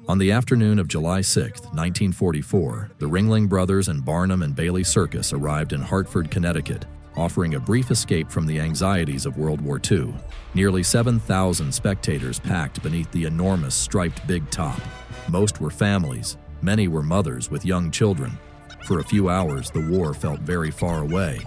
On the afternoon of July 6, 1944, the Ringling Brothers and Barnum and Bailey Circus arrived in Hartford, Connecticut, offering a brief escape from the anxieties of World War II. Nearly 7,000 spectators packed beneath the enormous striped big top. Most were families, many were mothers with young children. For a few hours, the war felt very far away.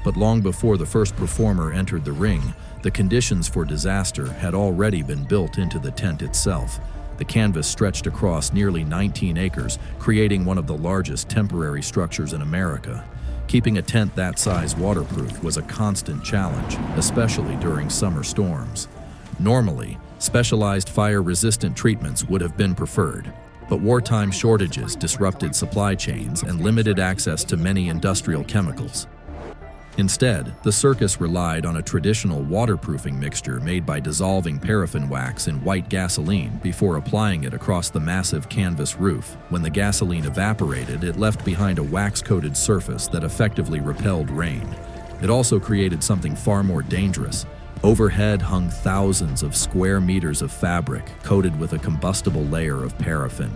But long before the first performer entered the ring, the conditions for disaster had already been built into the tent itself. The canvas stretched across nearly 19 acres, creating one of the largest temporary structures in America. Keeping a tent that size waterproof was a constant challenge, especially during summer storms. Normally, specialized fire-resistant treatments would have been preferred, but wartime shortages disrupted supply chains and limited access to many industrial chemicals. Instead, the circus relied on a traditional waterproofing mixture made by dissolving paraffin wax in white gasoline before applying it across the massive canvas roof. When the gasoline evaporated, it left behind a wax-coated surface that effectively repelled rain. It also created something far more dangerous. Overhead hung thousands of square meters of fabric coated with a combustible layer of paraffin.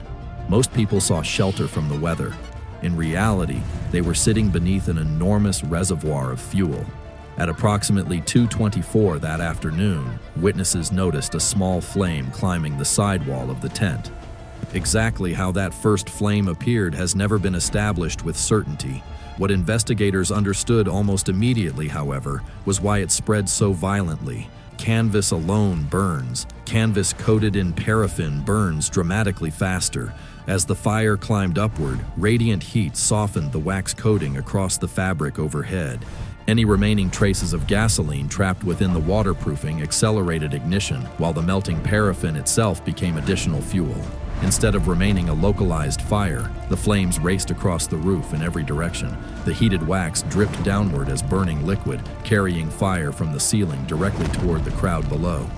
Most people saw shelter from the weather. In reality, they were sitting beneath an enormous reservoir of fuel. At approximately 2:24 that afternoon, witnesses noticed a small flame climbing the sidewall of the tent. Exactly how that first flame appeared has never been established with certainty. What investigators understood almost immediately, however, was why it spread so violently. Canvas alone burns. Canvas coated in paraffin burns dramatically faster. As the fire climbed upward, radiant heat softened the wax coating across the fabric overhead. Any remaining traces of gasoline trapped within the waterproofing accelerated ignition, while the melting paraffin itself became additional fuel. Instead of remaining a localized fire, the flames raced across the roof in every direction. The heated wax dripped downward as burning liquid, carrying fire from the ceiling directly toward the crowd below.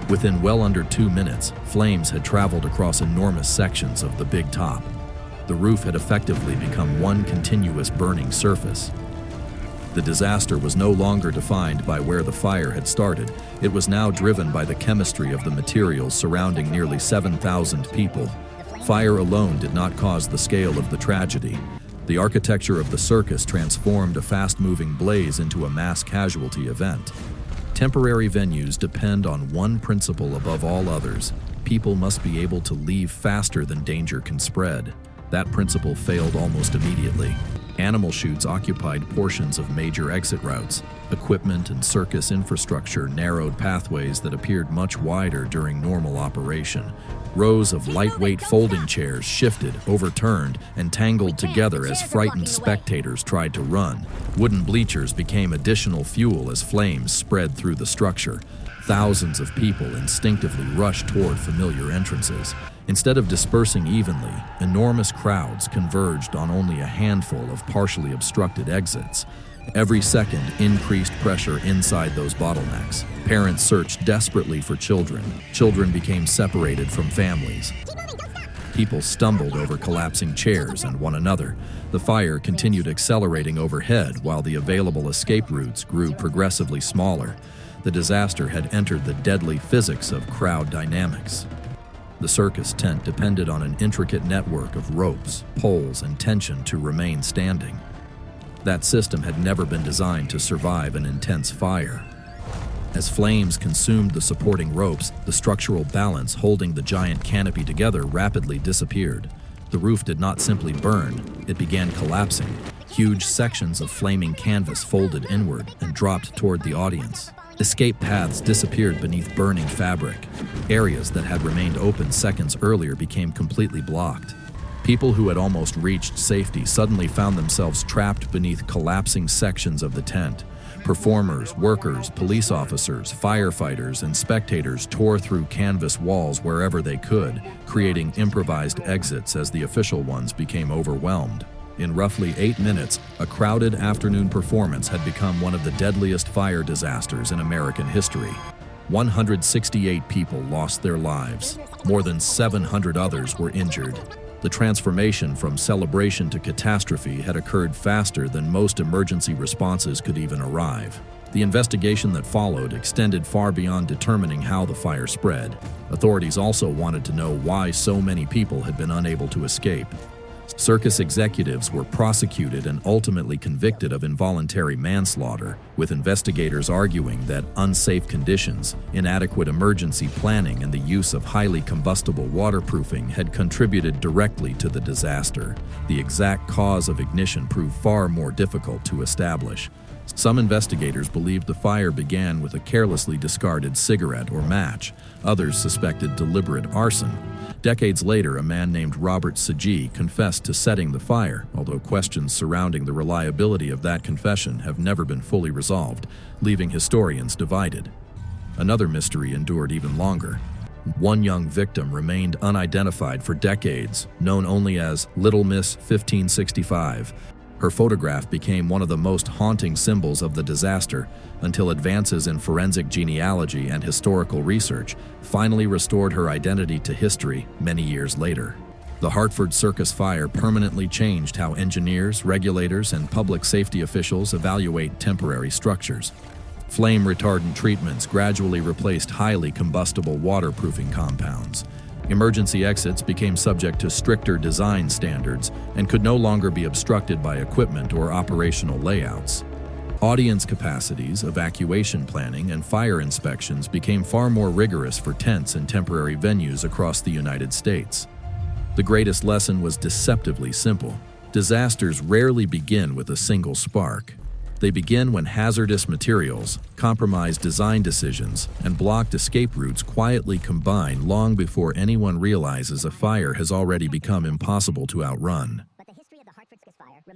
Within well under 2 minutes, flames had traveled across enormous sections of the big top. The roof had effectively become one continuous burning surface. The disaster was no longer defined by where the fire had started. It was now driven by the chemistry of the materials surrounding nearly 7,000 people. Fire alone did not cause the scale of the tragedy. The architecture of the circus transformed a fast-moving blaze into a mass casualty event. Temporary venues depend on one principle above all others. People must be able to leave faster than danger can spread. That principle failed almost immediately. Animal chutes occupied portions of major exit routes. Equipment and circus infrastructure narrowed pathways that appeared much wider during normal operation. Rows of lightweight folding chairs shifted, overturned, and tangled together as frightened spectators tried to run. Wooden bleachers became additional fuel as flames spread through the structure. Thousands of people instinctively rushed toward familiar entrances. Instead of dispersing evenly, enormous crowds converged on only a handful of partially obstructed exits. Every second increased pressure inside those bottlenecks. Parents searched desperately for children. Children became separated from families. People stumbled over collapsing chairs and one another. The fire continued accelerating overhead while the available escape routes grew progressively smaller. The disaster had entered the deadly physics of crowd dynamics. The circus tent depended on an intricate network of ropes, poles, and tension to remain standing. That system had never been designed to survive an intense fire. As flames consumed the supporting ropes, the structural balance holding the giant canopy together rapidly disappeared. The roof did not simply burn, it began collapsing. Huge sections of flaming canvas folded inward and dropped toward the audience. Escape paths disappeared beneath burning fabric. Areas that had remained open seconds earlier became completely blocked. People who had almost reached safety suddenly found themselves trapped beneath collapsing sections of the tent. Performers, workers, police officers, firefighters, and spectators tore through canvas walls wherever they could, creating improvised exits as the official ones became overwhelmed. In roughly 8 minutes, a crowded afternoon performance had become one of the deadliest fire disasters in American history. 168 people lost their lives. More than 700 others were injured. The transformation from celebration to catastrophe had occurred faster than most emergency responses could even arrive. The investigation that followed extended far beyond determining how the fire spread. Authorities also wanted to know why so many people had been unable to escape. Circus executives were prosecuted and ultimately convicted of involuntary manslaughter, with investigators arguing that unsafe conditions, inadequate emergency planning, and the use of highly combustible waterproofing had contributed directly to the disaster. The exact cause of ignition proved far more difficult to establish. Some investigators believed the fire began with a carelessly discarded cigarette or match. Others suspected deliberate arson. Decades later, a man named Robert Sajee confessed to setting the fire, although questions surrounding the reliability of that confession have never been fully resolved, leaving historians divided. Another mystery endured even longer. One young victim remained unidentified for decades, known only as Little Miss 1565. Her photograph became one of the most haunting symbols of the disaster until advances in forensic genealogy and historical research finally restored her identity to history many years later. The Hartford Circus fire permanently changed how engineers, regulators, and public safety officials evaluate temporary structures. Flame-retardant treatments gradually replaced highly combustible waterproofing compounds. Emergency exits became subject to stricter design standards and could no longer be obstructed by equipment or operational layouts. Audience capacities, evacuation planning, and fire inspections became far more rigorous for tents and temporary venues across the United States. The greatest lesson was deceptively simple. Disasters rarely begin with a single spark. They begin when hazardous materials, compromised design decisions, and blocked escape routes quietly combine long before anyone realizes a fire has already become impossible to outrun.